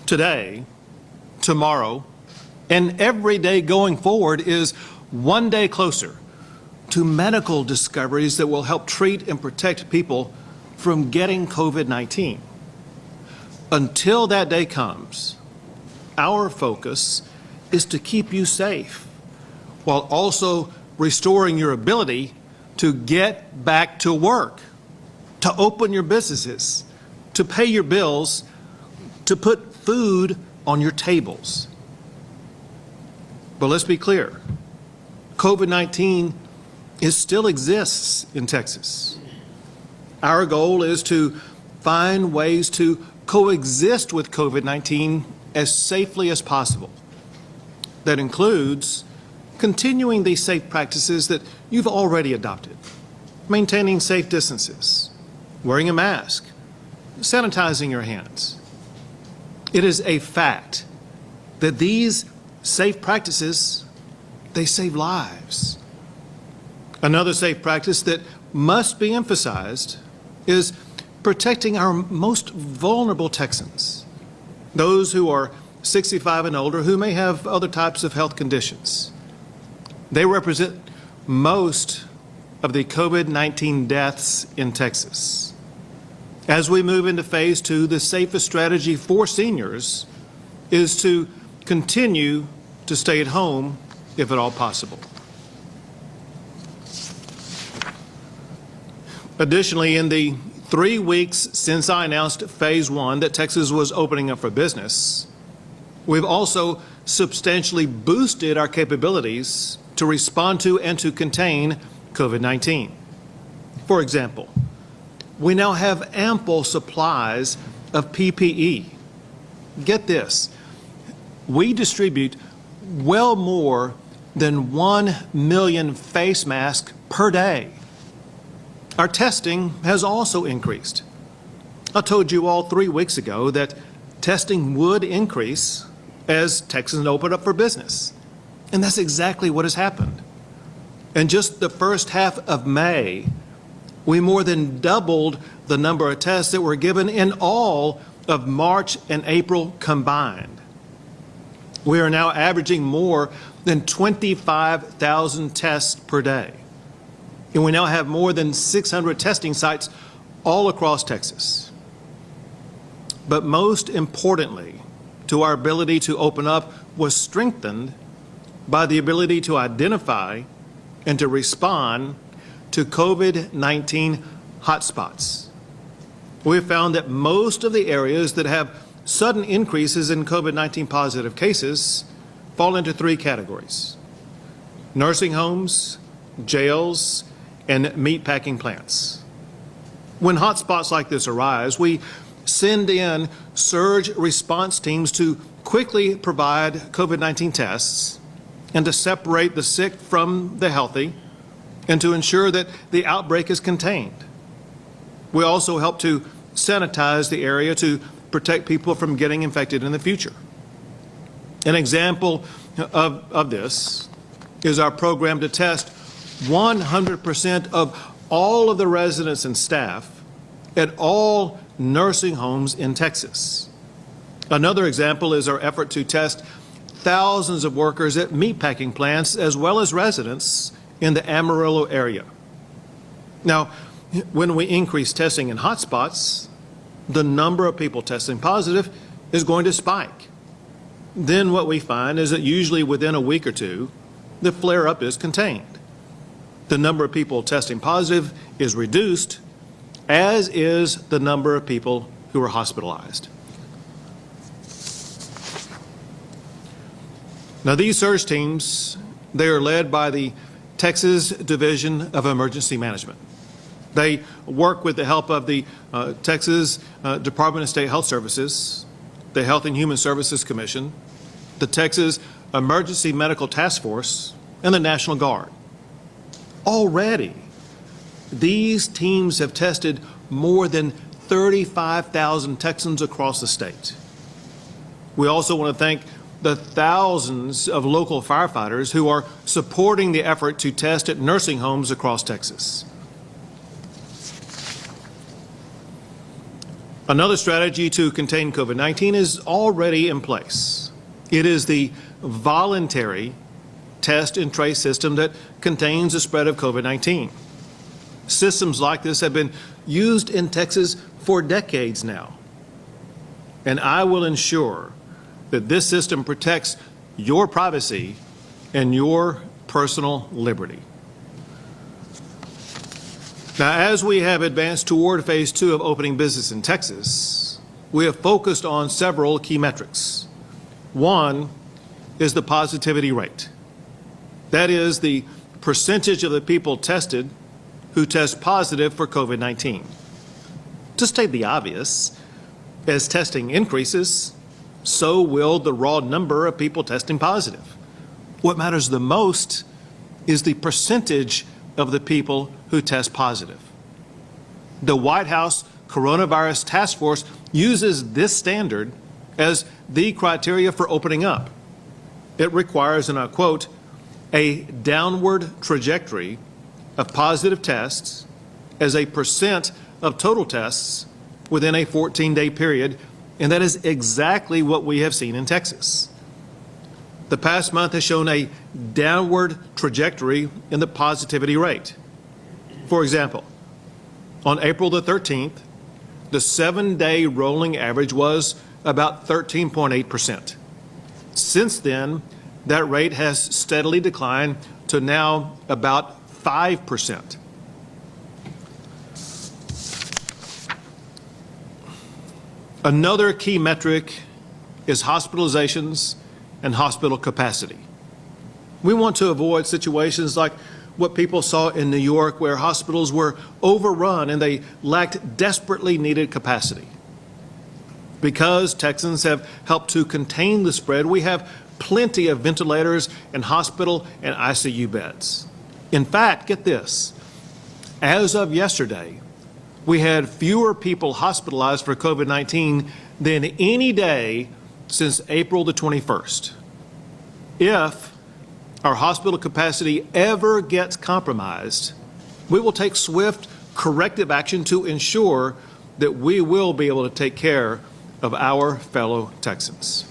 Today, tomorrow, and every day going forward is one day closer to medical discoveries that will help treat and protect people from getting COVID-19. Until that day comes, our focus is to keep you safe while also restoring your ability to get back to work, to open your businesses, to pay your bills, to put food on your tables. But let's be clear, COVID-19 still exists in Texas. Our goal is to find ways to coexist with COVID-19 as safely as possible. That includes continuing these safe practices that you've already adopted, maintaining safe distances, wearing a mask, sanitizing your hands. It is a fact that these safe practices, they save lives. Another safe practice that must be emphasized is protecting our most vulnerable Texans, those who are 65 and older who may have other types of health conditions. They represent most of the COVID-19 deaths in Texas. As we move into phase 2, the safest strategy for seniors is to continue to stay at home if at all possible. Additionally, in the 3 weeks since I announced phase 1 that Texas was opening up for business, we've also substantially boosted our capabilities to respond to and to contain COVID-19. For example, we now have ample supplies of PPE. Get this, we distribute well more than 1 million face masks per day. Our testing has also increased. I told you all 3 weeks ago that testing would increase as Texans open up for business. And that's exactly what has happened. In just the first half of May, we more than doubled the number of tests that were given in all of March and April combined. We are now averaging more than 25,000 tests per day. And we now have more than 600 testing sites all across Texas. But most importantly, to our ability to open up was strengthened by the ability to identify and to respond to COVID-19 hotspots. We have found that most of the areas that have sudden increases in COVID-19 positive cases fall into 3 categories: nursing homes, jails, and meatpacking plants. When hotspots like this arise, we send in surge response teams to quickly provide COVID-19 tests and to separate the sick from the healthy and to ensure that the outbreak is contained. We also help to sanitize the area to protect people from getting infected in the future. An example of this is our program to test 100% of all of the residents and staff at all nursing homes in Texas. Another example is our effort to test thousands of workers at meatpacking plants as well as residents in the Amarillo area. Now, when we increase testing in hotspots, the number of people testing positive is going to spike. Then what we find is that usually within a week or two, the flare-up is contained. The number of people testing positive is reduced, as is the number of people who are hospitalized. Now, these surge teams, they are led by the Texas Division of Emergency Management. They work with the help of the Texas Department of State Health Services, the Health and Human Services Commission, the Texas Emergency Medical Task Force, and the National Guard. Already, these teams have tested more than 35,000 Texans across the state. We also want to thank the thousands of local firefighters who are supporting the effort to test at nursing homes across Texas. Another strategy to contain COVID-19 is already in place. It is the voluntary test and trace system that contains the spread of COVID-19. Systems like this have been used in Texas for decades now. And I will ensure that this system protects your privacy and your personal liberty. Now, as we have advanced toward phase 2 of opening business in Texas, we have focused on several key metrics. One is the positivity rate. That is the percentage of the people tested who test positive for COVID-19. To state the obvious, as testing increases, so will the raw number of people testing positive. What matters the most is the percentage of the people who test positive. The White House Coronavirus Task Force uses this standard as the criteria for opening up. It requires, and I quote, a downward trajectory of positive tests as a percent of total tests within a 14-day period, and that is exactly what we have seen in Texas. The past month has shown a downward trajectory in the positivity rate. For example, on April the 13th, the 7-day rolling average was about 13.8%. Since then, that rate has steadily declined to now about 5%. Another key metric is hospitalizations and hospital capacity. We want to avoid situations like what people saw in New York, where hospitals were overrun and they lacked desperately needed capacity. Because Texans have helped to contain the spread, we have plenty of ventilators and hospital and ICU beds. In fact, get this, as of yesterday, we had fewer people hospitalized for COVID-19 than any day since April the 21st. If our hospital capacity ever gets compromised, we will take swift corrective action to ensure that we will be able to take care of our fellow Texans.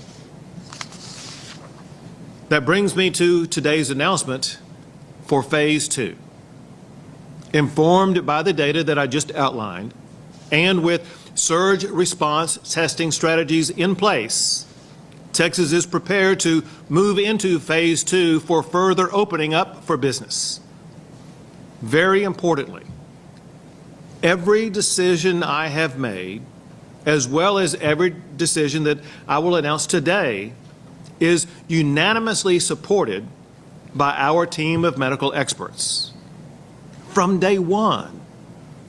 That brings me to today's announcement for phase 2. Informed by the data that I just outlined, and with surge response testing strategies in place, Texas is prepared to move into phase 2 for further opening up for business. Very importantly, every decision I have made, as well as every decision that I will announce today, is unanimously supported by our team of medical experts. From day one,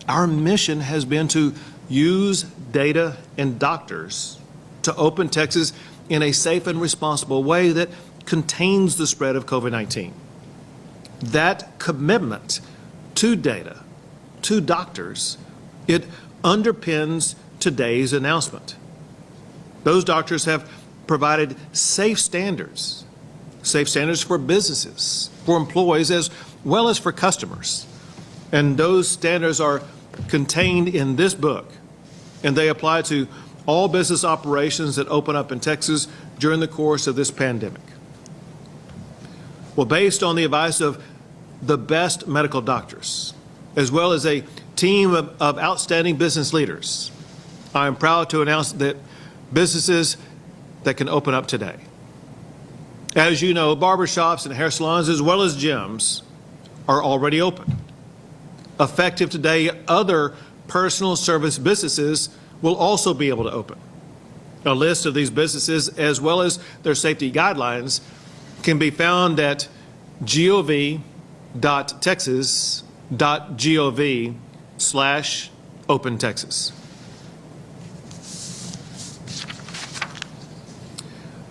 our mission has been to use data and doctors to open Texas in a safe and responsible way that contains the spread of COVID-19. That commitment to data, to doctors, it underpins today's announcement. Those doctors have provided safe standards for businesses, for employees, as well as for customers. And those standards are contained in this book, and they apply to all business operations that open up in Texas during the course of this pandemic. Well, based on the advice of the best medical doctors, as well as a team of outstanding business leaders, I am proud to announce that businesses that can open up today. As you know, barbershops and hair salons, as well as gyms, are already open. Effective today, other personal service businesses will also be able to open. A list of these businesses, as well as their safety guidelines, can be found at gov.texas.gov/OpenTexas.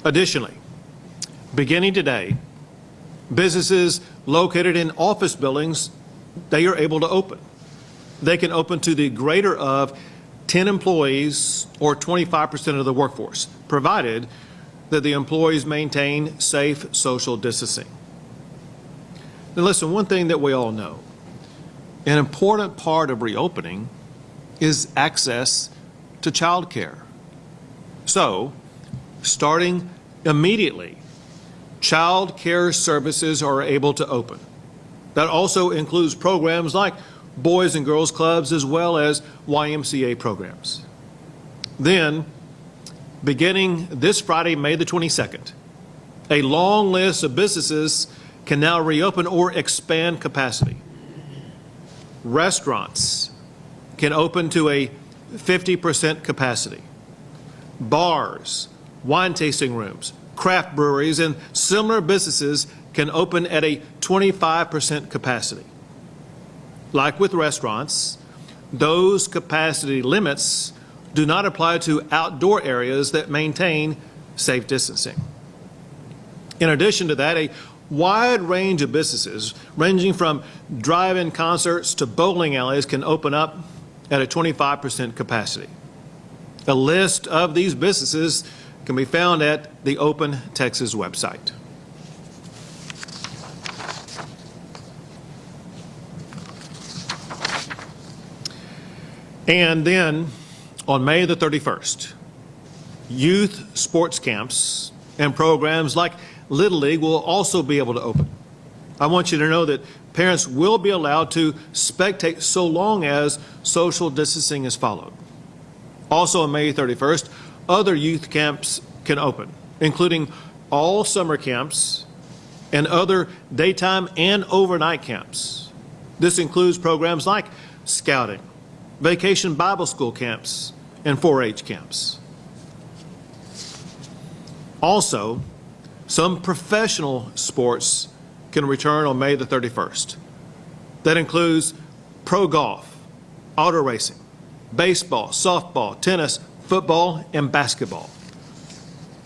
Additionally, beginning today, businesses located in office buildings, they are able to open. They can open to the greater of 10 employees or 25% of the workforce, provided that the employees maintain safe social distancing. Now listen, one thing that we all know, an important part of reopening is access to child care. So, starting immediately, child care services are able to open. That also includes programs like Boys and Girls Clubs as well as YMCA programs. Then, beginning this Friday, May the 22nd, a long list of businesses can now reopen or expand capacity. Restaurants can open to a 50% capacity. Bars, wine tasting rooms, craft breweries, and similar businesses can open at a 25% capacity. Like with restaurants, those capacity limits do not apply to outdoor areas that maintain safe distancing. In addition to that, a wide range of businesses, ranging from drive-in concerts to bowling alleys, can open up at a 25% capacity. A list of these businesses can be found at the Open Texas website. And then on May the 31st, youth sports camps and programs like Little League will also be able to open. I want you to know that parents will be allowed to spectate so long as social distancing is followed. Also on May 31st, other youth camps can open, including all summer camps and other daytime and overnight camps. This includes programs like scouting, vacation Bible school camps, and 4-H camps. Also, some professional sports can return on May the 31st. That includes pro golf, auto racing, baseball, softball, tennis, football, and basketball.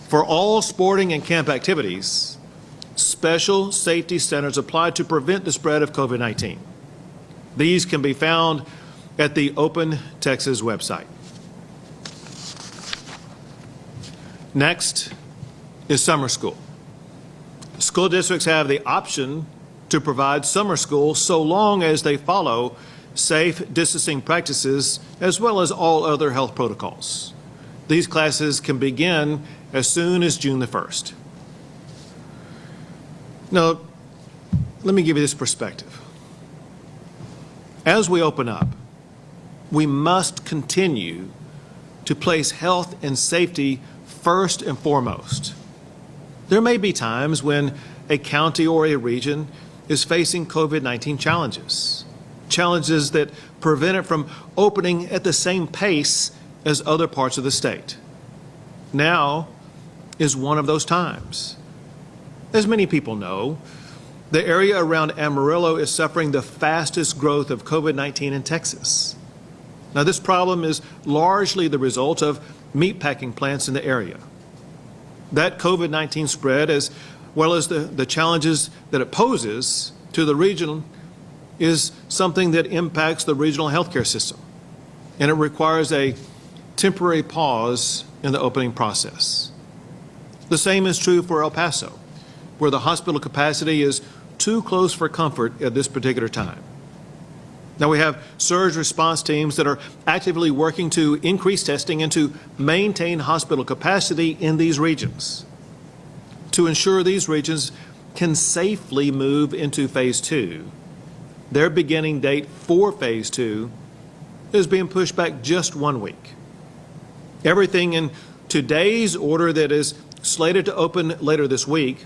For all sporting and camp activities, special safety standards apply to prevent the spread of COVID-19. These can be found at the Open Texas website. Next is summer school. School districts have the option to provide summer school so long as they follow safe distancing practices as well as all other health protocols. These classes can begin as soon as June the 1st. Now, let me give you this perspective. As we open up, we must continue to place health and safety first and foremost. There may be times when a county or a region is facing COVID-19 challenges that prevent it from opening at the same pace as other parts of the state. Now is one of those times. As many people know, the area around Amarillo is suffering the fastest growth of COVID-19 in Texas. Now, this problem is largely the result of meatpacking plants in the area. That COVID-19 spread, as well as the challenges that it poses to the region, is something that impacts the regional healthcare system, and it requires a temporary pause in the opening process. The same is true for El Paso, where the hospital capacity is too close for comfort at this particular time. Now, we have surge response teams that are actively working to increase testing and to maintain hospital capacity in these regions to ensure these regions can safely move into Phase 2. Their beginning date for Phase 2 is being pushed back just 1 week. Everything in today's order that is slated to open later this week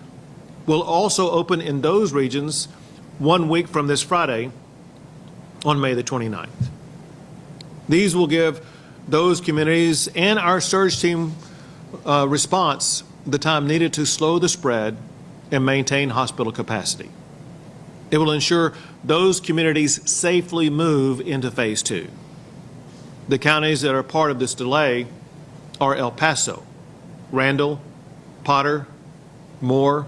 will also open in those regions 1 week from this Friday, on May the 29th. These will give those communities and our surge team response the time needed to slow the spread and maintain hospital capacity. It will ensure those communities safely move into Phase 2. The counties that are part of this delay are El Paso, Randall, Potter, Moore,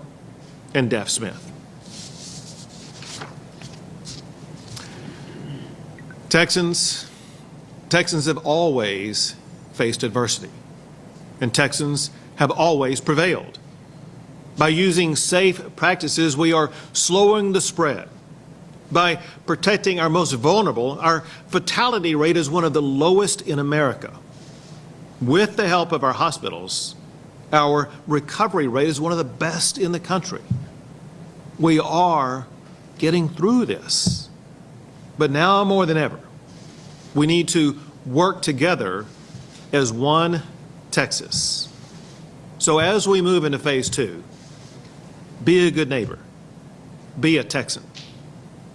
and Deaf Smith. Texans have always faced adversity, and Texans have always prevailed. By using safe practices, we are slowing the spread. By protecting our most vulnerable, our fatality rate is one of the lowest in America. With the help of our hospitals, our recovery rate is one of the best in the country. We are getting through this. But now more than ever, we need to work together as one Texas. So as we move into phase 2, be a good neighbor. Be a Texan.